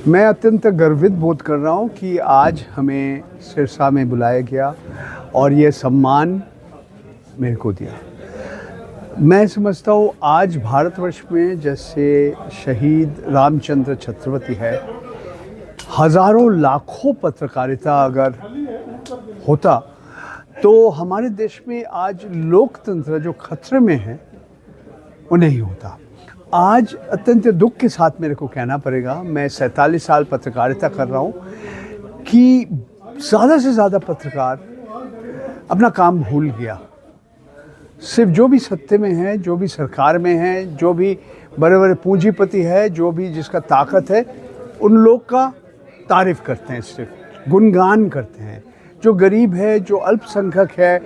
मैं अत्यंत गर्वित बोध कर रहा हूँ कि आज हमें सिरसा में बुलाया गया और ये सम्मान मेरे को दिया। मैं समझता हूँ आज भारतवर्ष में जैसे शहीद रामचंद्र छत्रपति है, हज़ारों लाखों पत्रकारिता अगर होता तो हमारे देश में आज लोकतंत्र जो खतरे में है वो नहीं होता। आज अत्यंत दुख के साथ मेरे को कहना पड़ेगा, मैं 47 साल पत्रकारिता कर रहा हूँ, कि ज़्यादा से ज़्यादा पत्रकार अपना काम भूल गया। सिर्फ जो भी सत्ते में है, जो भी सरकार में है, जो भी बड़े बड़े पूंजीपति है, जो भी जिसका ताकत है, उन लोग का तारीफ़ करते हैं, सिर्फ गुणगान करते हैं। जो गरीब है, जो अल्पसंख्यक है,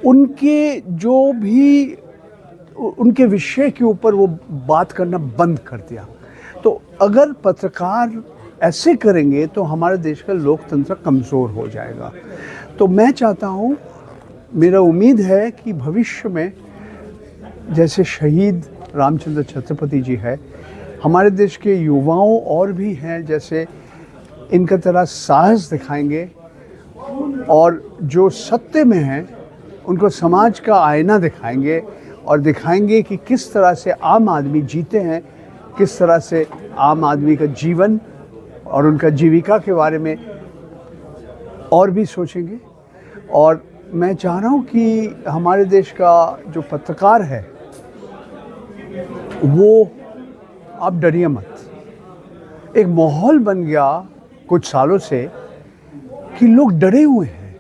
उनके जो भी उनके विषय के ऊपर वो बात करना बंद कर दिया। तो अगर पत्रकार ऐसे करेंगे तो हमारे देश का लोकतंत्र कमज़ोर हो जाएगा। तो मैं चाहता हूँ, मेरा उम्मीद है कि भविष्य में जैसे शहीद रामचंद्र छत्रपति जी है, हमारे देश के युवाओं और भी हैं जैसे इनका तरह साहस दिखाएंगे और जो सत्य में हैं उनको समाज का आईना दिखाएंगे और दिखाएंगे कि किस तरह से आम आदमी जीते हैं, किस तरह से आम आदमी का जीवन और उनका जीविका के बारे में और भी सोचेंगे। और मैं चाह रहा हूँ कि हमारे देश का जो पत्रकार है वो, आप डरिए मत। एक माहौल बन गया कुछ सालों से कि लोग डरे हुए हैं,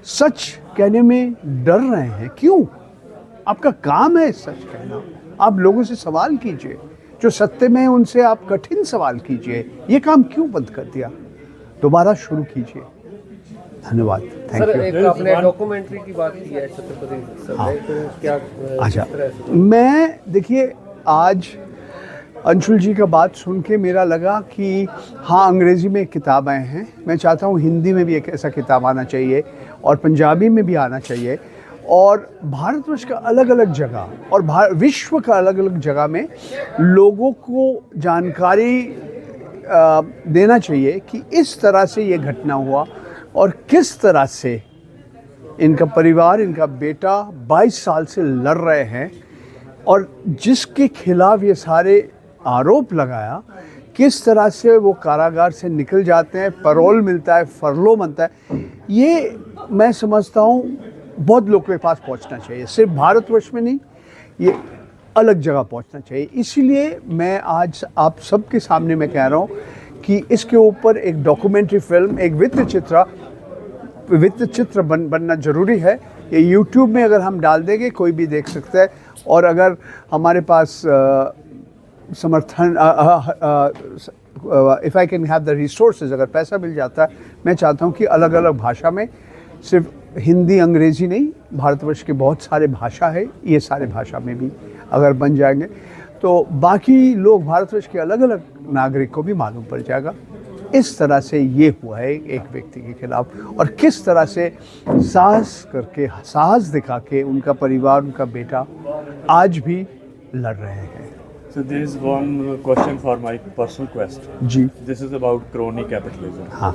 सच कहने में डर रहे हैं। क्यों? आपका काम है सच कहना। आप लोगों से सवाल कीजिए, जो सत्य में है उनसे आप कठिन सवाल कीजिए। ये काम क्यों बंद कर दिया? दोबारा शुरू कीजिए। धन्यवाद। Thank you. एक आपने डॉक्यूमेंट्री की बात की है छत्रपति सर, हाँ। तो क्या अच्छा, मैं देखिए आज अंशुल जी का बात सुन के मेरा लगा कि हाँ, अंग्रेज़ी में किताब आए हैं। मैं चाहता हूँ हिंदी में भी एक ऐसा किताब आना चाहिए और पंजाबी में भी आना चाहिए और भारतवर्ष का अलग अलग जगह और विश्व का अलग अलग जगह में लोगों को जानकारी देना चाहिए कि इस तरह से ये घटना हुआ और किस तरह से इनका परिवार, इनका बेटा 22 साल से लड़ रहे हैं और जिसके खिलाफ ये सारे आरोप लगाया, किस तरह से वो कारागार से निकल जाते हैं, पैरोल मिलता है, फरलो बनता है। ये मैं समझता हूँ बहुत लोगों के पास पहुँचना चाहिए, सिर्फ भारतवर्ष में नहीं, ये अलग जगह पहुँचना चाहिए। इसीलिए मैं आज आप सबके सामने मैं कह रहा हूँ कि इसके ऊपर एक डॉक्यूमेंट्री फिल्म, एक वित्तचित्र बनना ज़रूरी है। ये यूट्यूब में अगर हम डाल देंगे कोई भी देख सकता है और अगर हमारे पास समर्थन, if I can have the resources, अगर पैसा मिल जाता है, मैं चाहता हूँ कि अलग अलग भाषा में, सिर्फ हिंदी अंग्रेज़ी नहीं, भारतवर्ष के बहुत सारे भाषा है, ये सारे भाषा में भी अगर बन जाएंगे तो बाकी लोग, भारतवर्ष के अलग अलग नागरिक को भी मालूम पड़ जाएगा इस तरह से ये हुआ है एक व्यक्ति के खिलाफ और किस तरह से साहस दिखा के उनका परिवार, उनका बेटा आज भी लड़ रहे हैं। So there is one question for my personal quest. Ji. This is about crony capitalism. हाँ।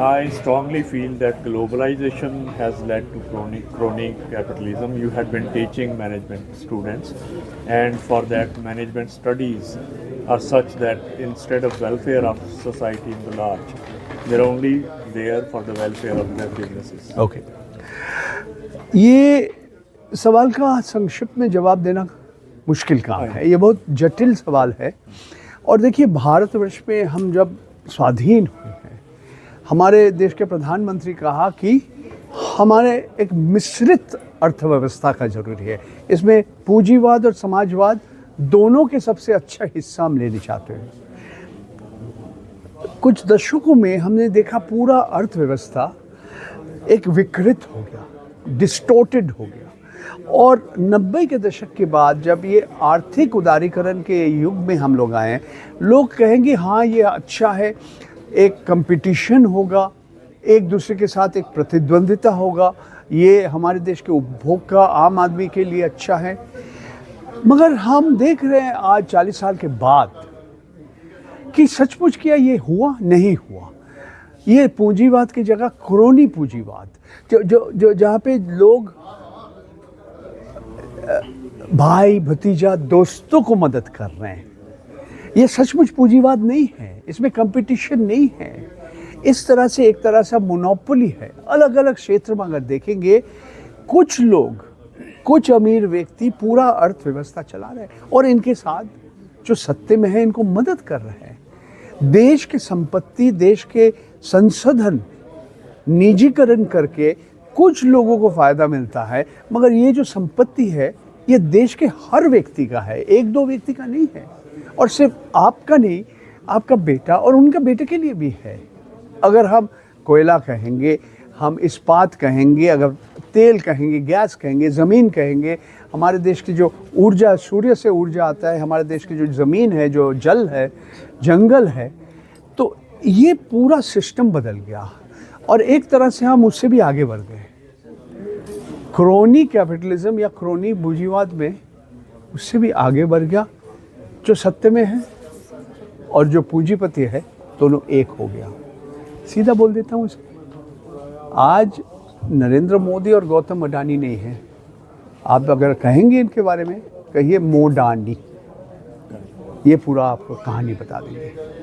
I strongly feel that globalization has led to crony capitalism. You had been teaching management students, and for that, management studies are such that instead of welfare of society in the large, they're only there for the welfare of their businesses. Okay. ये सवाल का संक्षिप्त में जवाब देना मुश्किल काम है, ये बहुत जटिल सवाल है। और देखिए, भारतवर्ष में हम जब स्वाधीन हुए हैं, हमारे देश के प्रधानमंत्री कहा कि हमारे एक मिश्रित अर्थव्यवस्था का ज़रूरी है। इसमें पूंजीवाद और समाजवाद दोनों के सबसे अच्छा हिस्सा हम लेना चाहते हैं। कुछ दशकों में हमने देखा पूरा अर्थव्यवस्था एक विकृत हो गया, डिस्टोर्टेड हो गया। और 90 के दशक के बाद जब ये आर्थिक उदारीकरण के युग में हम लोग आए, लोग कहेंगे हाँ ये अच्छा है, एक कंपटीशन होगा, एक दूसरे के साथ एक प्रतिद्वंदिता होगा, ये हमारे देश के उपभोग का, आम आदमी के लिए अच्छा है। मगर हम देख रहे हैं आज 40 साल के बाद कि सचमुच क्या ये हुआ? नहीं हुआ। ये पूंजीवाद की जगह क्रोनी पूंजीवाद, जो जहाँ पे लोग भाई भतीजा दोस्तों को मदद कर रहे हैं, ये सचमुच पूंजीवाद नहीं है। इसमें कंपटीशन नहीं है। इस तरह से एक तरह से मोनोपोली है। अलग अलग क्षेत्र में अगर देखेंगे, कुछ लोग, कुछ अमीर व्यक्ति पूरा अर्थव्यवस्था चला रहे हैं और इनके साथ जो सत्ते में है इनको मदद कर रहे हैं। देश की संपत्ति, देश के संसाधन निजीकरण करके कुछ लोगों को फायदा मिलता है, मगर ये जो संपत्ति है ये देश के हर व्यक्ति का है, एक दो व्यक्ति का नहीं है। और सिर्फ आपका नहीं, आपका बेटा और उनका बेटे के लिए भी है। अगर हम कोयला कहेंगे, हम इस्पात कहेंगे, अगर तेल कहेंगे, गैस कहेंगे, ज़मीन कहेंगे, हमारे देश की जो ऊर्जा, सूर्य से ऊर्जा आता है, हमारे देश की जो ज़मीन है, जो जल है, जंगल है, तो ये पूरा सिस्टम बदल गया और एक तरह से हम उससे भी आगे बढ़ गए। क्रोनी कैपिटलिज्म या क्रोनी पूंजीवाद में उससे भी आगे बढ़ गया। जो सत्य में है और जो पूंजीपति है, दोनों एक हो गया। सीधा बोल देता हूँ इसको, आज नरेंद्र मोदी और गौतम अडानी नहीं है। आप अगर कहेंगे इनके बारे में, कहिए मोडानी, ये पूरा आपको कहानी बता देंगे।